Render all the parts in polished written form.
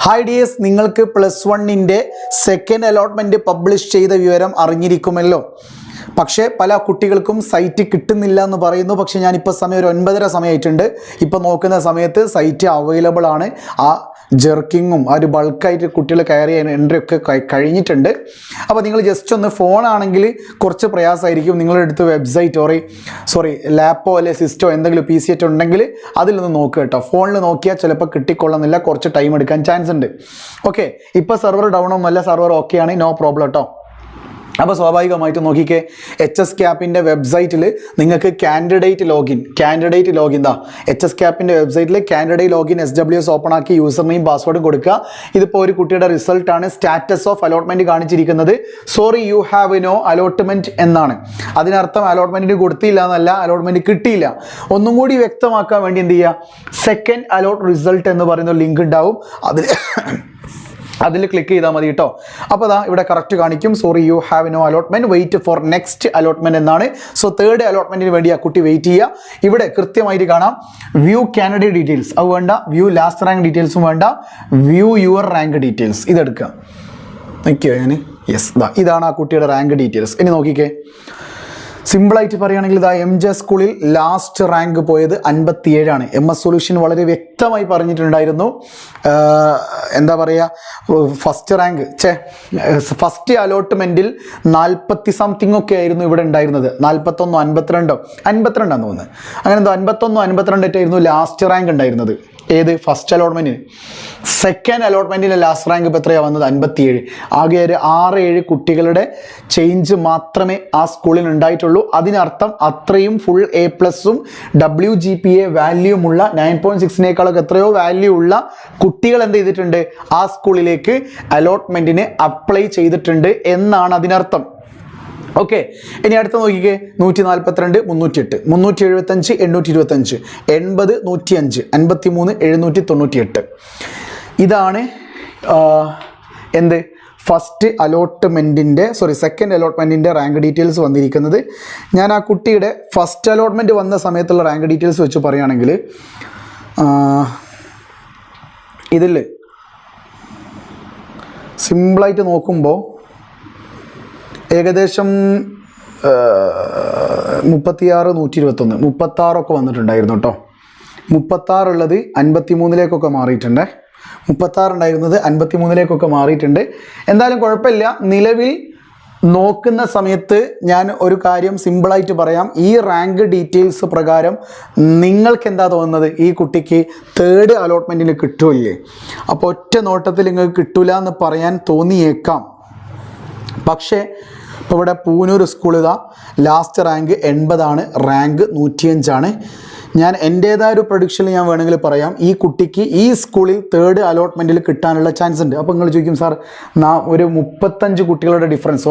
Hi dears, നിങ്ങൾക്ക് +1 second allotment publish ചെയ്ത വിവരം അറിഞ്ഞിരിക്കുമല്ലോ. പക്ഷേ പല കുട്ടികൾക്കും സൈറ്റ് കിട്ടുന്നില്ല എന്ന് പറയുന്നു. പക്ഷേ ഞാനിപ്പോൾ സമയം ഒരു 9:30 സമയമായിട്ടുണ്ട്. ഇപ്പോൾ നോക്കുന്ന സമയത്ത് സൈറ്റ് അവൈലബിൾ ആണ്. ആ ജെർക്കിങ്ങും ആ ഒരു ബൾക്കായിട്ട് കുട്ടികൾ കയറി എൻട്രി ഒക്കെ കഴിഞ്ഞിട്ടുണ്ട്. അപ്പോൾ നിങ്ങൾ ജസ്റ്റ് ഒന്ന് ഫോണാണെങ്കിൽ കുറച്ച് പ്രയാസമായിരിക്കും. നിങ്ങളുടെ അടുത്ത് വെബ്സൈറ്റ് ലാപ്പോ അല്ലെ സിസ്റ്റോ എന്തെങ്കിലും PC ഉണ്ടെങ്കിൽ അതിലൊന്ന് നോക്കുക കേട്ടോ. ഫോണിൽ നോക്കിയാൽ ചിലപ്പോൾ കിട്ടിക്കൊള്ളുന്നില്ല, കുറച്ച് ടൈം എടുക്കാൻ ചാൻസ് ഉണ്ട്. ഓക്കെ, ഇപ്പോൾ സെർവർ ഡൗൺ ഒന്നുമല്ല, സെർവർ ഓക്കെയാണ്, നോ പ്രോബ്ലം കേട്ടോ. അപ്പോൾ സ്വാഭാവികമായിട്ട് നോക്കിക്കേ, HSCAPൻ്റെ വെബ്സൈറ്റിൽ നിങ്ങൾക്ക് കാൻഡിഡേറ്റ് ലോഗിൻ HSCAPൻ്റെ വെബ്സൈറ്റിൽ കാൻഡിഡേറ്റ് ലോഗിൻ SWS ഓപ്പൺ ആക്കി യൂസർ നെയിം പാസ്വേഡും കൊടുക്കുക. ഇതിപ്പോൾ ഒരു കുട്ടിയുടെ റിസൾട്ടാണ്. സ്റ്റാറ്റസ് ഓഫ് അലോട്ട്മെൻറ്റ് കാണിച്ചിരിക്കുന്നത് sorry you have no allotment എന്നാണ്. അതിനർത്ഥം അലോട്ട്മെൻറ്റിന് കൊടുത്തില്ല എന്നല്ല, അലോട്ട്മെൻറ്റ് കിട്ടിയില്ല. ഒന്നും കൂടി വ്യക്തമാക്കാൻ വേണ്ടി എന്ത് ചെയ്യുക, സെക്കൻഡ് അലോട്ട് റിസൾട്ട് എന്ന് പറയുന്ന ലിങ്ക് ഉണ്ടാവും, അതിൽ ക്ലിക്ക് ചെയ്താൽ മതി കേട്ടോ. അപ്പോൾ അതാ ഇവിടെ കറക്റ്റ് കാണിക്കും, sorry you have no allotment, wait for next allotment എന്നാണ്. സോ തേർഡ് അലോട്ട്മെൻറ്റിന് വേണ്ടി ആ കുട്ടി വെയിറ്റ് ചെയ്യുക. ഇവിടെ കൃത്യമായിട്ട് കാണാം വ്യൂ കാൻഡിഡേറ്റ് ഡീറ്റെയിൽസ്, അത് വേണ്ട. വ്യൂ ലാസ്റ്റ് റാങ്ക് ഡീറ്റെയിൽസും വേണ്ട. വ്യൂ യുവർ റാങ്ക് ഡീറ്റെയിൽസ് ഇതെടുക്കുക. നോക്കിയോ യെസ്, ഇതാണ് ആ കുട്ടിയുടെ റാങ്ക് ഡീറ്റെയിൽസ്. ഇനി നോക്കിക്കേ, സിമ്പിളായിട്ട് പറയുകയാണെങ്കിൽ ഇതാ MJ സ്കൂളിൽ ലാസ്റ്റ് റാങ്ക് പോയത് 57 MS സൊല്യൂഷൻ വളരെ വ്യക്തമായി പറഞ്ഞിട്ടുണ്ടായിരുന്നു. എന്താ പറയുക, ഫസ്റ്റ് അലോട്ട്മെൻറ്റിൽ 40 സംതിങ് ഒക്കെ ആയിരുന്നു ഇവിടെ ഉണ്ടായിരുന്നത്. 41, 52 തോന്നുന്നത്, അങ്ങനെ എന്തോ 51, 52 ആയിരുന്നു ലാസ്റ്റ് റാങ്ക് ഉണ്ടായിരുന്നത്. ഏത് ഫസ്റ്റ് അലോട്ട്മെൻറ്റിന്. സെക്കൻഡ് അലോട്ട്മെൻറ്റിൻ്റെ ലാസ്റ്റ് റാങ്ക് ഇപ്പോൾ എത്രയാണ് വന്നത്? 57. ആകെ ഒരു 6-7 കുട്ടികളുടെ ചേഞ്ച് മാത്രമേ ആ സ്കൂളിൽ ഉണ്ടായിട്ടുള്ളൂ. അതിനർത്ഥം അത്രയും ഫുൾ A+ഉം WGPA വാല്യൂമുള്ള 9.6നേക്കാളൊക്കെ എത്രയോ വാല്യൂ ഉള്ള കുട്ടികൾ എന്ത് ചെയ്തിട്ടുണ്ട്, ആ സ്കൂളിലേക്ക് അലോട്ട്മെൻറ്റിന് അപ്ലൈ ചെയ്തിട്ടുണ്ട് എന്നാണ് അതിനർത്ഥം. ഓക്കെ, ഇനി അടുത്ത് നോക്കിക്കേ, 142, 308, 375, 825, 80, 105, 53, 798. ഇതാണ് എന്ത് ഫസ്റ്റ് അലോട്ട്മെൻറ്റിൻ്റെ സെക്കൻഡ് അലോട്ട്മെൻറ്റിൻ്റെ റാങ്ക് ഡീറ്റെയിൽസ് വന്നിരിക്കുന്നത്. ഞാൻ ആ കുട്ടിയുടെ ഫസ്റ്റ് അലോട്ട്മെൻറ്റ് വന്ന സമയത്തുള്ള റാങ്ക് ഡീറ്റെയിൽസ് വെച്ച് പറയുകയാണെങ്കിൽ ഇതിൽ സിമ്പിളായിട്ട് നോക്കുമ്പോൾ ഏകദേശം 36, 121, 36 വന്നിട്ടുണ്ടായിരുന്നു കേട്ടോ. 36 ഉള്ളത് 53 മാറിയിട്ടുണ്ട്. 36 ഉണ്ടായിരുന്നത് 53 മാറിയിട്ടുണ്ട്. എന്തായാലും കുഴപ്പമില്ല. നിലവിൽ നോക്കുന്ന സമയത്ത് ഞാൻ ഒരു കാര്യം സിമ്പിളായിട്ട് പറയാം. ഈ റാങ്ക് ഡീറ്റെയിൽസ് പ്രകാരം നിങ്ങൾക്ക് എന്താ തോന്നുന്നത്, ഈ കുട്ടിക്ക് തേർഡ് അലോട്ട്മെൻറ്റിന് കിട്ടുമല്ലേ? അപ്പോൾ ഒറ്റ നോട്ടത്തിൽ നിങ്ങൾക്ക് കിട്ടില്ല എന്ന് പറയാൻ തോന്നിയേക്കാം. പക്ഷേ ഇപ്പോൾ ഇവിടെ പൂനൂർ സ്കൂൾ ഇതാ ലാസ്റ്റ് റാങ്ക് 80, റാങ്ക് 105. ഞാൻ എൻ്റേതായ ഒരു പ്രൊഡിക്ഷനിൽ ഞാൻ വേണമെങ്കിൽ പറയാം, ഈ കുട്ടിക്ക് ഈ സ്കൂളിൽ തേർഡ് അലോട്ട്മെൻറ്റിൽ കിട്ടാനുള്ള ചാൻസ് ഉണ്ട്. അപ്പോൾ നിങ്ങൾ ചോദിക്കും, സാർ ഒരു 25 കുട്ടികളുടെ ഡിഫറൻസ്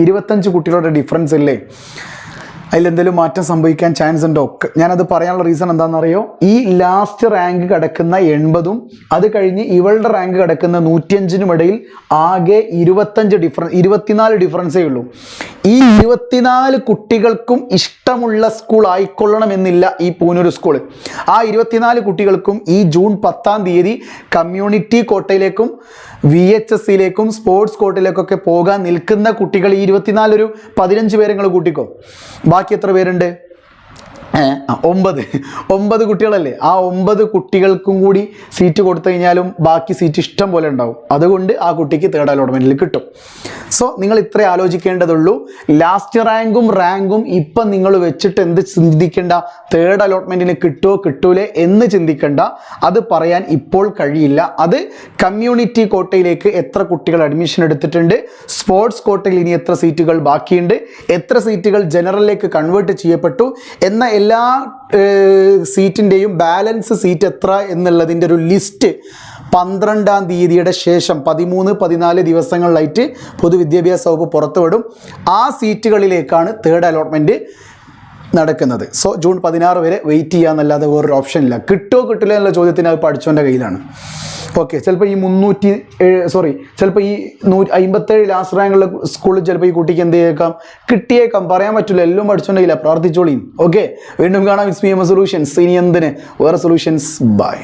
25 കുട്ടികളുടെ ഡിഫറൻസ് ഇല്ലേ, അതിലെന്തെങ്കിലും മാറ്റം സംഭവിക്കാൻ ചാൻസ് ഉണ്ടോ? ഞാനത് പറയാനുള്ള റീസൺ എന്താണെന്നറിയോ, ഈ ലാസ്റ്റ് റാങ്ക് കിടക്കുന്ന 80ഉം അത് കഴിഞ്ഞ് ഇവളുടെ റാങ്ക് കിടക്കുന്ന 105നും ഇടയിൽ ആകെ 24 ഡിഫറൻസേ ഉള്ളൂ. ഈ 24 കുട്ടികൾക്കും ഇഷ്ടമുള്ള സ്കൂൾ ആയിക്കൊള്ളണമെന്നില്ല ഈ പൂനൂർ സ്കൂൾ. ആ 24 കുട്ടികൾക്കും ഈ ജൂൺ 10-ാം തീയതി കമ്മ്യൂണിറ്റി കോട്ടയിലേക്കും VHSയിലേക്കും സ്പോർട്സ് കോട്ടയിലേക്കൊക്കെ പോകാൻ നിൽക്കുന്ന കുട്ടികൾ ഈ 24 ഒരു 15 പേരെ നിങ്ങൾ കൂട്ടിക്കോ. ബാക്കി എത്ര പേരുണ്ട്? 9 കുട്ടികളല്ലേ. ആ 9 കുട്ടികൾക്കും കൂടി സീറ്റ് കൊടുത്തു കഴിഞ്ഞാലും ബാക്കി സീറ്റ് ഇഷ്ടം പോലെ ഉണ്ടാവും. അതുകൊണ്ട് ആ കുട്ടിക്ക് തേർഡ് അലോട്ട്മെൻറ്റിൽ കിട്ടും. സോ നിങ്ങൾ ഇത്രേ ആലോചിക്കേണ്ടതുള്ളൂ. ലാസ്റ്റ് റാങ്കും ഇപ്പം നിങ്ങൾ വെച്ചിട്ട് എന്ത് ചിന്തിക്കേണ്ട, തേർഡ് അലോട്ട്മെൻറ്റിന് കിട്ടൂലേ എന്ന് ചിന്തിക്കേണ്ട. അത് പറയാൻ ഇപ്പോൾ കഴിയില്ല. അത് കമ്മ്യൂണിറ്റി കോട്ടയിലേക്ക് എത്ര കുട്ടികൾ അഡ്മിഷൻ എടുത്തിട്ടുണ്ട്, സ്പോർട്സ് കോട്ടയിൽ ഇനി എത്ര സീറ്റുകൾ ബാക്കിയുണ്ട്, എത്ര സീറ്റുകൾ ജനറലിലേക്ക് കൺവേർട്ട് ചെയ്യപ്പെട്ടു എന്ന എല്ലാ സീറ്റിൻ്റെയും ബാലൻസ് സീറ്റ് എത്ര എന്നുള്ളതിൻ്റെ ഒരു ലിസ്റ്റ് 12-ാം തീയതിയുടെ ശേഷം 13, 14 ദിവസങ്ങളിലായിട്ട് പൊതുവിദ്യാഭ്യാസ വകുപ്പ് പുറത്തുവിടും. ആ സീറ്റുകളിലേക്കാണ് തേർഡ് അലോട്ട്മെൻറ്റ് നടക്കുന്നത്. സോ ജൂൺ 16 വരെ വെയിറ്റ് ചെയ്യാന്നല്ലാതെ വേറൊരു ഓപ്ഷൻ ഇല്ല. കിട്ടില്ല എന്നുള്ള ചോദ്യത്തിന് അത് പഠിച്ചവൻ്റെ കയ്യിലാണ്. ഓക്കെ, ചിലപ്പോൾ ഈ 57 ലാസ്റ്റ് റാങ്കുള്ള സ്കൂളിൽ ചിലപ്പോൾ ഈ കുട്ടിക്ക് എന്ത് ചെയ്തേക്കാം, കിട്ടിയേക്കാം, പറയാൻ പറ്റില്ല. എല്ലാം പഠിച്ചവൻ്റെ കയ്യില്ല. പ്രാർത്ഥിച്ചോളീൻ. ഓക്കെ, വീണ്ടും കാണാം. It's me MS solutions. ഇനി എന്തിന് വേറെ സൊല്യൂഷൻസ്. ബൈ.